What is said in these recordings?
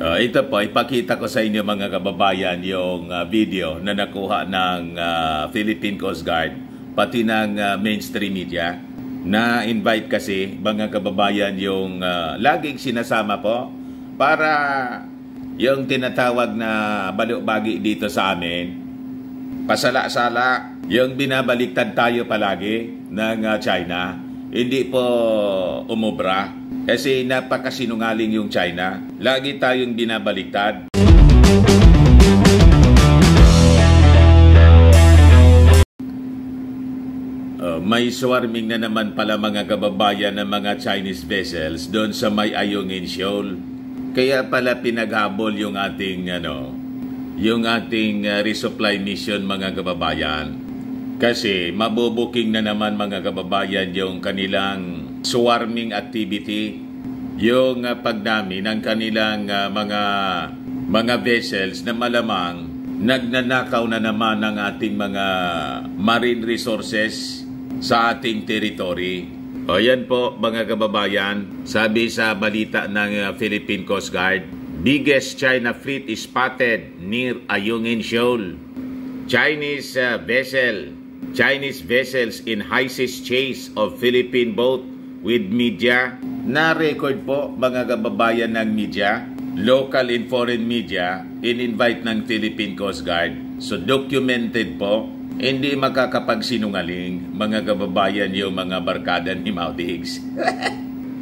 Ito po, ipakita ko sa inyo mga kababayan yung video na nakuha ng Philippine Coast Guard, pati ng mainstream media. Na-invite kasi mga kababayan yung laging sinasama po para yung tinatawag na balukbagi dito sa amin, pasala-sala, yung binabaliktad tayo palagi ng China, hindi po umubra. Kasi napakasinungaling yung China. Lagi tayong binabaliktad. May swarming na naman pala mga kababayan ng mga Chinese vessels doon sa may Ayungin Shoal. Kaya pala pinaghabol yung ating resupply mission mga kababayan. Kasi mabubuking na naman mga kababayan yung kanilang swarming activity, yung pagdami ng kanilang mga vessels na malamang nagnanakaw na naman ng ating mga marine resources sa ating territory. O yan po mga kababayan, sabi sa balita ng Philippine Coast Guard, biggest China fleet is spotted near Ayungin Shoal. Chinese vessels in high seas chase of Philippine boat with media. Na-record po mga kababayan ng media, local and foreign media, in-invite ng Philippine Coast Guard. So documented po, hindi makakapagsinungaling mga kababayan yung mga barkada ni Maudigs.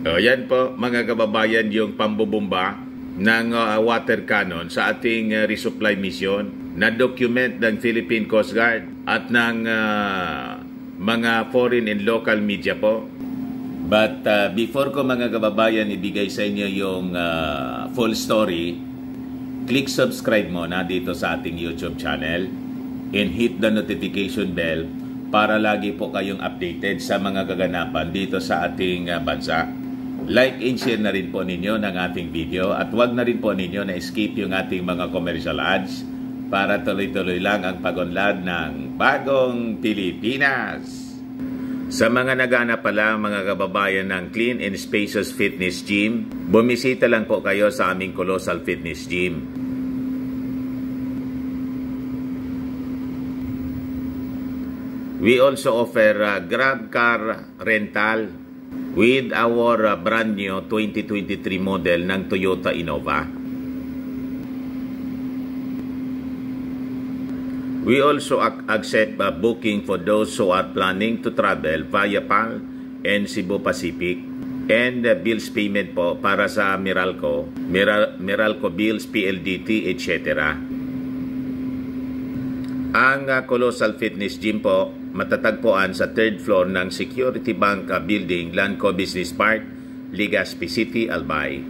O yan po mga kababayan yung pambubumba ng water cannon sa ating resupply mission na document ng Philippine Coast Guard at ng mga foreign and local media po. But before ko mga kababayan ibigay sa inyo yung full story, click subscribe muna dito sa ating YouTube channel and hit the notification bell para lagi po kayong updated sa mga kaganapan dito sa ating bansa. Like and share na rin po ninyo ng ating video at wag na rin po ninyo na skip yung ating mga commercial ads para tuloy-tuloy lang ang pag-unlad ng bagong Pilipinas. Sa mga naghahanap pala mga kababayan ng Clean and Spacious Fitness Gym, bumisita lang po kayo sa aming Colossal Fitness Gym. We also offer Grab car rental with our brand new 2023 model ng Toyota Innova. We also accept booking for those who are planning to travel via PAL and Cebu Pacific, and bills payment po para sa Meralco Bills, PLDT, etc. Ang Colossal Fitness Gym po matatagpuan sa 3rd floor ng Security Bank Building, Lanco Business Park, Legazpi City, Albay.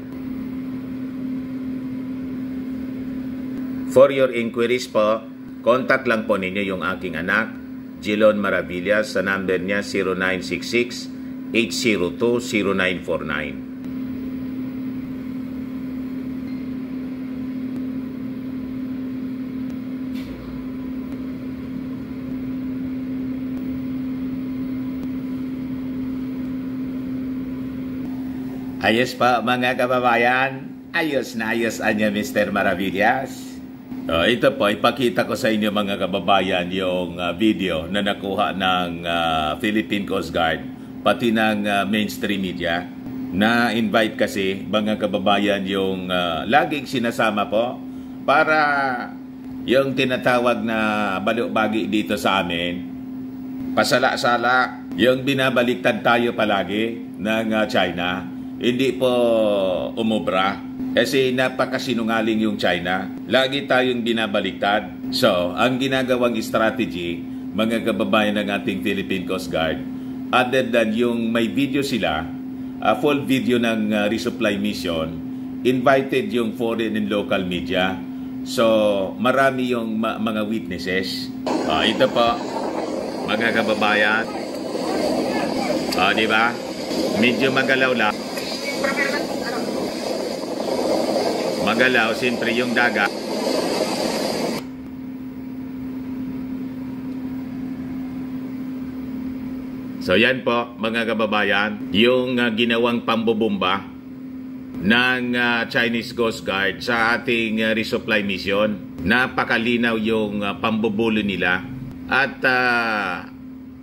For your inquiries po, contact lang po ninyo yung aking anak, Jilon Maravillas, sa number niya 0966-802-0949. Ayos pa mga kababayan, ayos na ayos anya Mr. Maravillas. Ito po, ipakita ko sa inyo mga kababayan yung video na nakuha ng Philippine Coast Guard, pati ng mainstream media. Na-invite kasi mga kababayan yung laging sinasama po para yung tinatawag na balukbagi dito sa amin, pasala-sala, yung binabaliktad tayo palagi ng China. Hindi po umubra kasi napakasinungaling yung China. Lagi tayong binabaliktad. So, ang ginagawang strategy, mga kababayan ng ating Philippine Coast Guard, other than yung may video sila, full video ng resupply mission, invited yung foreign and local media. So, marami yung mga witnesses. Ito po, mga kababayan. Diba? Medyo magalaw lang. Magalaw, siyempre yung dagat. So yan po mga kababayan, yung ginawang pambubumba ng Chinese Coast Guard sa ating resupply mission. Napakalinaw yung pambubulo nila at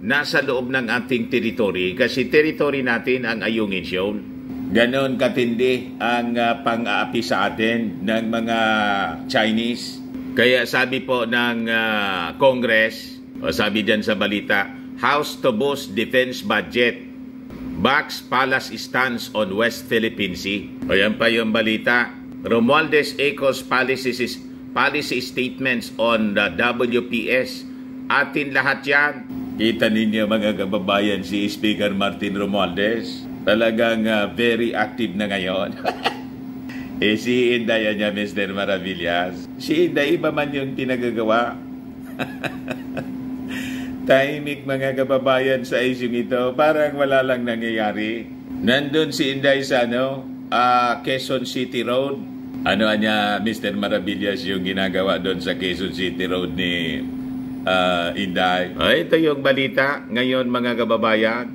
nasa loob ng ating territory kasi territory natin ang Ayungin Shoal. Ganon katindi ang pang-aapi sa atin ng mga Chinese. Kaya sabi po ng Congress, o sabi dyan sa balita, House to boost defense budget, backs palace stance on West Philippine Sea. O yan pa yung balita. Romualdez echoes policy statements on the WPS. Atin lahat yan. Kita ninyo mga kababayan si Speaker Martin Romualdez. Talagang very active na ngayon. Si Inday niya, Mr. Maravillas. Si Inday, iba man yung pinagagawa. Tahimik mga kababayan sa isyong ito. Parang wala lang nangyayari. Nandun si Inday sa Quezon City Road. Ano niya, Mr. Maravillas, yung ginagawa doon sa Quezon City Road ni Inday. Ito yung balita ngayon mga kababayan.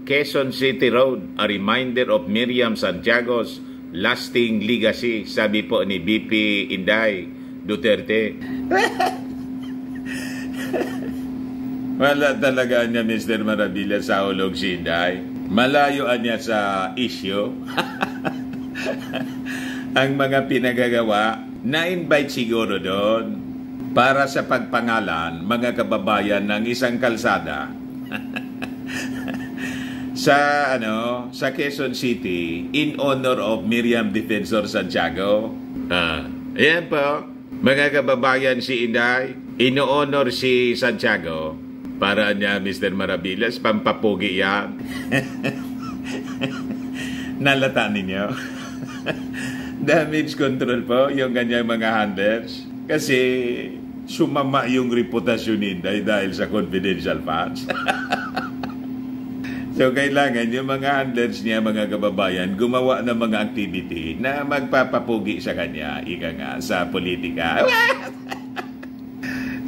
Quezon City Road, a reminder of Miriam Santiago's lasting legacy, sabi po ni BP Inday Duterte. Wala talaga niya, Mr. Maravilla, sa hulog si Inday. Malayoan niya sa issue. Ang mga pinagagawa, na-invite siguro doon para sa pagpangalan, mga kababayan, ng isang kalsada sa Quezon City in honor of Miriam Defensor Santiago. Ayan po, mga kababayan, si Inday, ino-honor si Santiago para niya, Mr. Maravillas, pampapugi yan. Nalata ninyo. Damage control po yung kanyang mga handlers kasi sumama yung reputasyon ni Inday dahil sa confidential funds. So, kailangan yung mga handlers niya, mga kababayan, gumawa ng mga activity na magpapapugi sa kanya, ika nga, sa politika.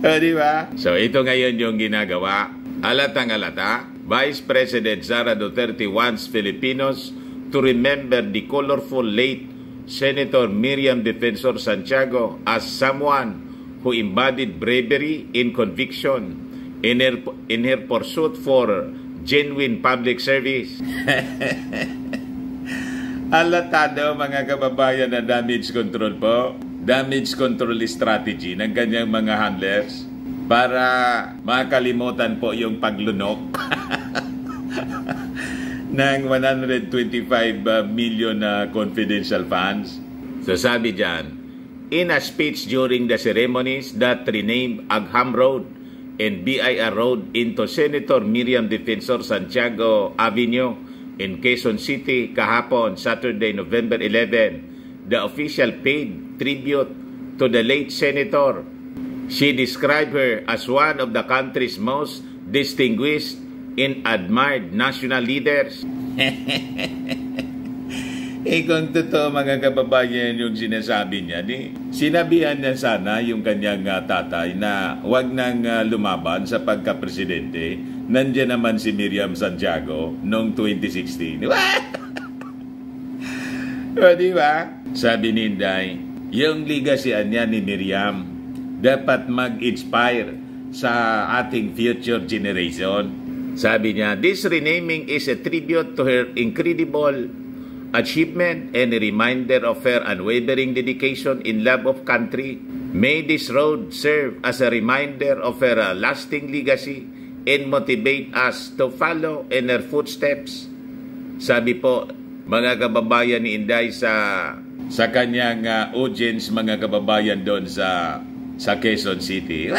Di ba? So, ito ngayon yung ginagawa. Alatang-alata, Vice President Sara Duterte wants Filipinos to remember the colorful late Senator Miriam Defensor Santiago as someone who embodied bravery in conviction in her pursuit for genuine public service. Alatado mga kababayan na damage control po. Damage control strategy ng kanyang mga handlers para makalimutan po yung paglunok ng 125 million confidential funds. So sabi dyan, in a speech during the ceremonies that renamed Agham Road and BIR Road into Senator Miriam Defensor Santiago Avenue in Quezon City kahapon, Saturday, November 11, the official paid tribute to the late senator. She described her as one of the country's most distinguished and admired national leaders. Kung totoo mga kababayan yung sinasabi niya, sinabihan niya sana yung kanyang tatay na wag nang lumaban sa pagka-presidente. Nandiyan naman si Miriam Santiago noong 2016. Di ba? Sabi ni Inday, yung legacy niya ni Miriam dapat mag-inspire sa ating future generation. Sabi niya, this renaming is a tribute to her incredible achievement and a reminder of her unwavering dedication in love of country. May this road serve as a reminder of her lasting legacy and motivate us to follow in her footsteps. Sabi po, mga kababayan ni Inday sa kanyang audience, mga kababayan doon sa Quezon City.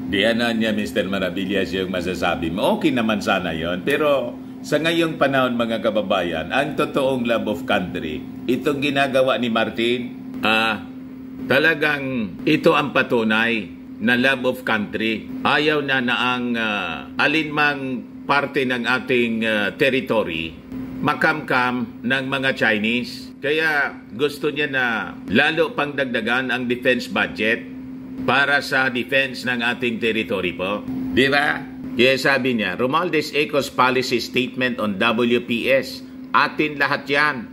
Diyan na niya, Mr. Maravillas, yung masasabi mo. Okay naman sana yon, pero sa ngayong panahon, mga kababayan, ang totoong love of country, itong ginagawa ni Martin, talagang ito ang patunay na love of country. Ayaw na ang alinmang parte ng ating territory makamkam ng mga Chinese. Kaya gusto niya na lalo pang dagdagan ang defense budget para sa defense ng ating territory po. Di ba? Kaya sabi niya, Romualdez echoes policy statement on WPS. Atin lahat yan.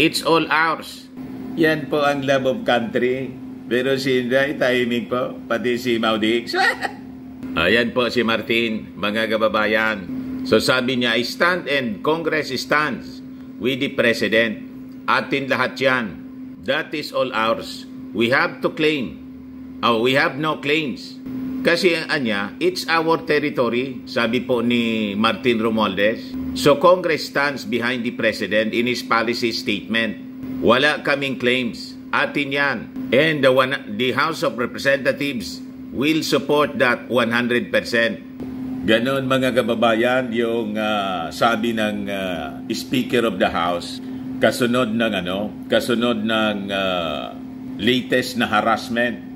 It's all ours. Yan po ang love of country. Pero si Inday, tahimik po. Pati si Maudix. Ayan po si Martin, mga kababayan. So sabi niya, I stand and Congress stands with the President. Atin lahat yan. That is all ours. We have to claim. We have no claims. Kasi ang anya, it's our territory, sabi po ni Martin Romualdez. So Congress stands behind the President in his policy statement. Wala kaming claims. Atin yan. And the House of Representatives will support that 100%. Ganon mga kababayan yung sabi ng Speaker of the House kasunod ng latest na harassment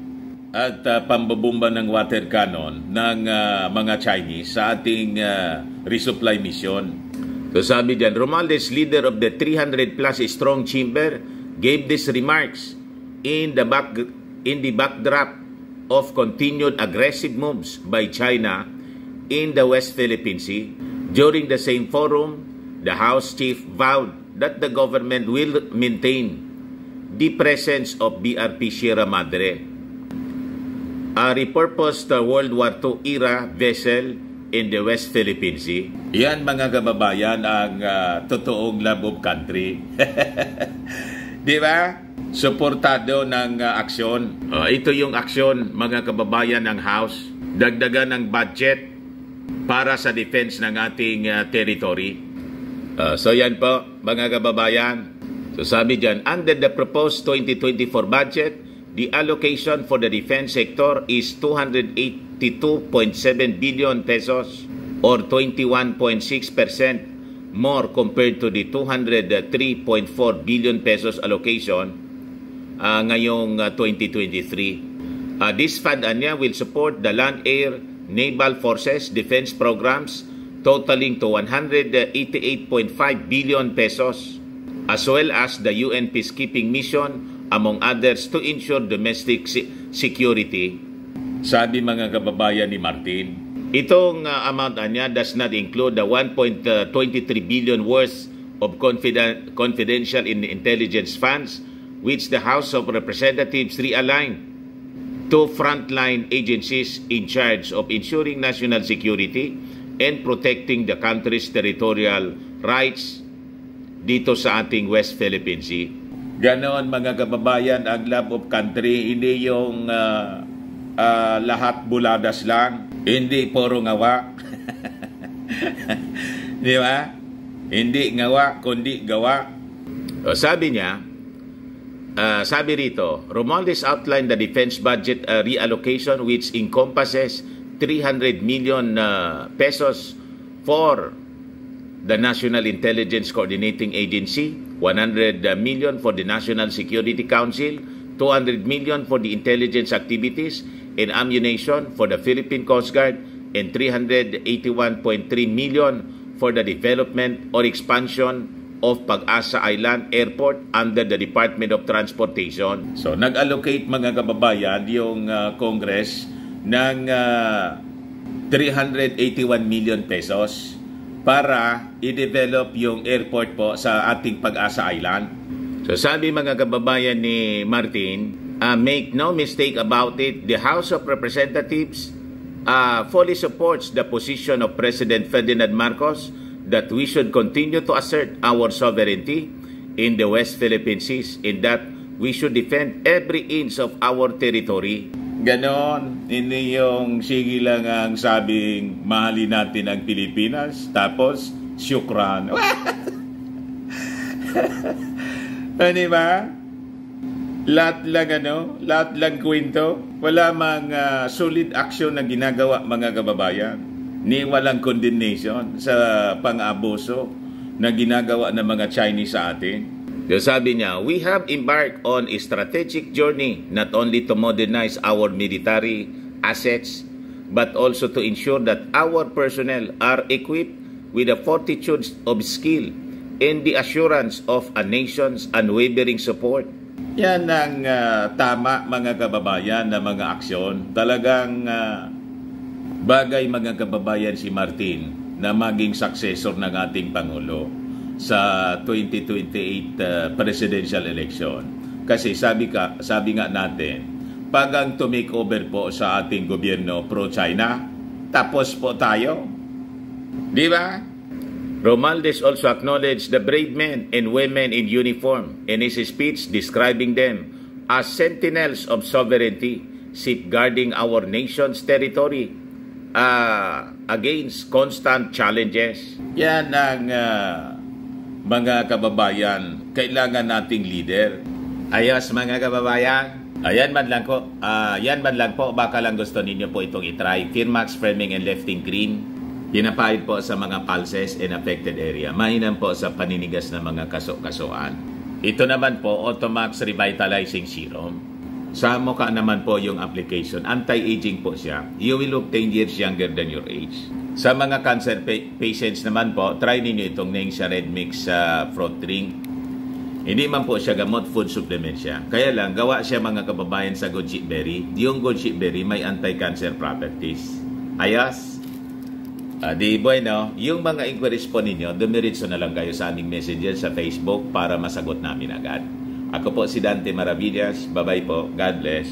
at pambabomba ng water cannon ng mga Chinese sa ating resupply mission. So sabi dyan, Romualdez, leader of the 300 plus strong chamber, gave these remarks in the backdrop of continued aggressive moves by China in the West Philippine Sea. During the same forum, the House chief vowed that the government will maintain the presence of BRP Sierra Madre, a repurposed World War II era vessel in the West Philippine Sea. Yan mga kababayan ang totoong love of country. Di ba? Suportado ng aksyon. Ito yung aksyon mga kababayan ng House. Dagdagan ng budget para sa defense ng ating territory. So yan po mga kababayan. So sabi dyan, under the proposed 2024 budget, the allocation for the defense sector is 282.7 billion pesos or 21.6% more compared to the 203.4 billion pesos allocation ngayong 2023. This fund will support the land, air, naval forces defense programs totaling to 188.5 billion pesos as well as the UN peacekeeping mission among others to ensure domestic security. Sabi mga kababayan ni Martin, itong amount niya does not include the 1.23 billion worth of confidential intelligence funds which the House of Representatives realigned to frontline agencies in charge of ensuring national security and protecting the country's territorial rights dito sa ating West Philippine Sea. Ganon mga kababayan ang love of country, hindi yung lahat buladas lang, hindi puro ngawa. Di ba? Hindi ngawa, kundi gawa. Sabi niya, sabi rito, Romualdez outlined the defense budget reallocation which encompasses 300 million pesos for the National Intelligence Coordinating Agency, 100 million for the National Security Council, 200 million for the intelligence activities and ammunition for the Philippine Coast Guard, and 381.3 million for the development or expansion of Pag-asa Island Airport under the Department of Transportation. So, nag-allocate mga kababayan yung Congress ng 381 million pesos para i-develop yung airport po sa ating Pag-asa Island. So sabi mga kababayan ni Martin, make no mistake about it, the House of Representatives fully supports the position of President Ferdinand Marcos that we should continue to assert our sovereignty in the West Philippine Seas, in that we should defend every inch of our territory. Ganon, hindi yung sige lang ang sabing mahalin natin ang Pilipinas, tapos syukran. Ano ba? Lahat lang kwento. Wala mang solid action na ginagawa mga kababayan. Ni walang condemnation sa pang-abuso na ginagawa ng mga Chinese sa atin. So sabi niya, we have embarked on a strategic journey not only to modernize our military assets, but also to ensure that our personnel are equipped with the fortitude of skill and the assurance of a nation's unwavering support. Yan ang tama mga kababayan na mga aksyon. Talagang bagay mga kababayan si Martin na maging successor ng ating Pangulo. sa 2028 presidential election. Kasi sabi nga natin, pag ang to-make over po sa ating gobyerno pro-China, tapos po tayo. Di ba? Romualdez also acknowledged the brave men and women in uniform in his speech describing them as sentinels of sovereignty, safeguarding our nation's territory against constant challenges. Yan ang mga kababayan, kailangan nating leader. Ayos mga kababayan. Yan man lang po, baka lang gusto ninyo po itong itry. Firmax Framing and Lifting Green. Pinapahid po sa mga pulses in affected area. Mainam po sa paninigas ng mga kaso-kasuan. Ito naman po, Automax Revitalizing Serum. Sa mukha naman po yung application. Anti-aging po siya. You will look 10 years younger than your age. Sa mga cancer patients naman po, try ninyo itong Nengxia Red Mix fruit drink. Hindi man po siya gamot, food supplement siya. Kaya lang, gawa siya mga kababayan sa goji berry. Yung goji berry may anti-cancer properties. Ayos? Di bueno, yung mga inquiries po ninyo, dumiritso na lang kayo sa aming messenger sa Facebook para masagot namin agad. Ako po si Dante Maravillas. Bye-bye po. God bless.